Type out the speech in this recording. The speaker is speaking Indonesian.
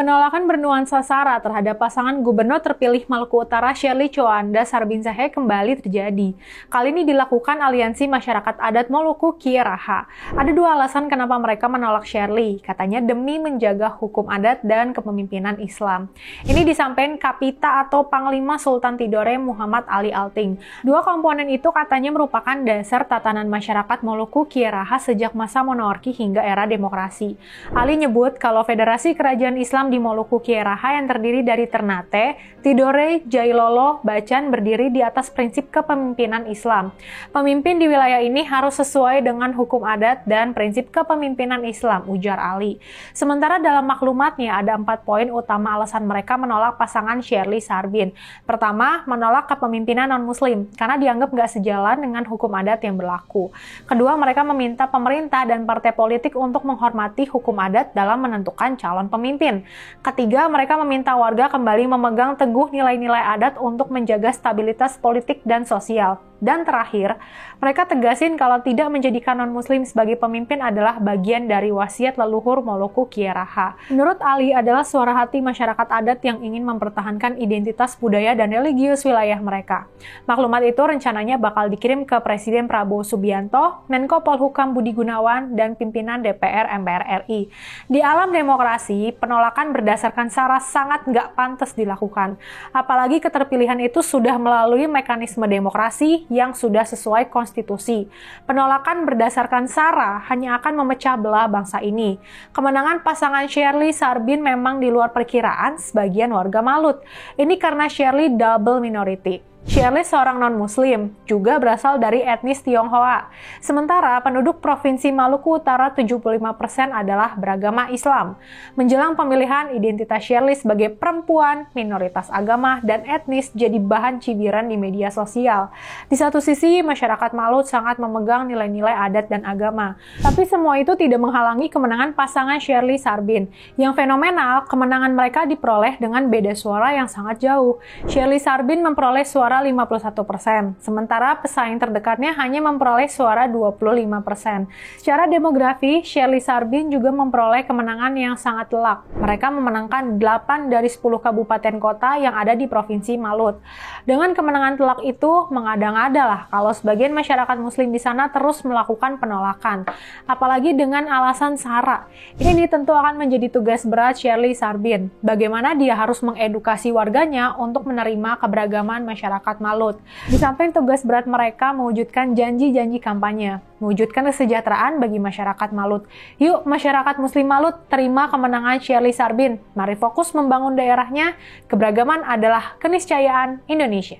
Penolakan bernuansa SARA terhadap pasangan gubernur terpilih Maluku Utara Shirley Coanda Sarbinsahe kembali terjadi. Kali ini dilakukan Aliansi Masyarakat Adat Moluku Kieraha. Ada dua alasan kenapa mereka menolak Shirley, katanya demi menjaga hukum adat dan kepemimpinan Islam. Ini disampaikan Kapita atau Panglima Sultan Tidore Muhammad Ali Alting. Dua komponen itu katanya merupakan dasar tatanan masyarakat Moluku Kieraha sejak masa monarki hingga era demokrasi. Ali nyebut kalau Federasi Kerajaan Islam di Moluku Kieraha yang terdiri dari Ternate, Tidore, Jailolo, Bacan berdiri di atas prinsip kepemimpinan Islam. Pemimpin di wilayah ini harus sesuai dengan hukum adat dan prinsip kepemimpinan Islam, ujar Ali. Sementara dalam maklumatnya ada 4 poin utama alasan mereka menolak pasangan Shirley Sarbin. Pertama, menolak kepemimpinan non-muslim karena dianggap nggak sejalan dengan hukum adat yang berlaku. Kedua, mereka meminta pemerintah dan partai politik untuk menghormati hukum adat dalam menentukan calon pemimpin. Ketiga, mereka meminta warga kembali memegang teguh nilai-nilai adat untuk menjaga stabilitas politik dan sosial. Dan terakhir, mereka tegasin kalau tidak menjadikan non-muslim sebagai pemimpin adalah bagian dari wasiat leluhur Moluku Kieraha. Menurut Ali adalah suara hati masyarakat adat yang ingin mempertahankan identitas budaya dan religius wilayah mereka. Maklumat itu rencananya bakal dikirim ke Presiden Prabowo Subianto, Menko Polhukam Budi Gunawan, dan pimpinan DPR MPR RI. Di alam demokrasi, penolakan berdasarkan SARA sangat nggak pantas dilakukan. Apalagi keterpilihan itu sudah melalui mekanisme demokrasi yang sudah sesuai konstitusi. Penolakan berdasarkan SARA hanya akan memecah belah bangsa ini. Kemenangan pasangan Shirley Sarbin memang di luar perkiraan sebagian warga Malut. Ini karena Shirley double minority. Shirley seorang non-muslim, juga berasal dari etnis Tionghoa. Sementara penduduk Provinsi Maluku Utara 75% adalah beragama Islam. Menjelang pemilihan, identitas Shirley sebagai perempuan, minoritas agama, dan etnis jadi bahan cibiran di media sosial. Di satu sisi, masyarakat Malut sangat memegang nilai-nilai adat dan agama. Tapi semua itu tidak menghalangi kemenangan pasangan Shirley Sarbin. Yang fenomenal, kemenangan mereka diperoleh dengan beda suara yang sangat jauh. Shirley Sarbin memperoleh suara 51%, sementara pesaing terdekatnya hanya memperoleh suara 25%. Secara demografi, Shirley Sarbin juga memperoleh kemenangan yang sangat telak. Mereka memenangkan 8 dari 10 kabupaten kota yang ada di Provinsi Malut. Dengan kemenangan telak itu, mengada-ngada lah kalau sebagian masyarakat muslim di sana terus melakukan penolakan. Apalagi dengan alasan SARA. Ini tentu akan menjadi tugas berat Shirley Sarbin. Bagaimana dia harus mengedukasi warganya untuk menerima keberagaman masyarakat Malut. Di samping tugas berat mereka mewujudkan janji-janji kampanye, mewujudkan kesejahteraan bagi masyarakat Malut. Yuk masyarakat muslim Malut, terima kemenangan Shirley Sarbin. Mari fokus membangun daerahnya. Keberagaman adalah keniscayaan Indonesia.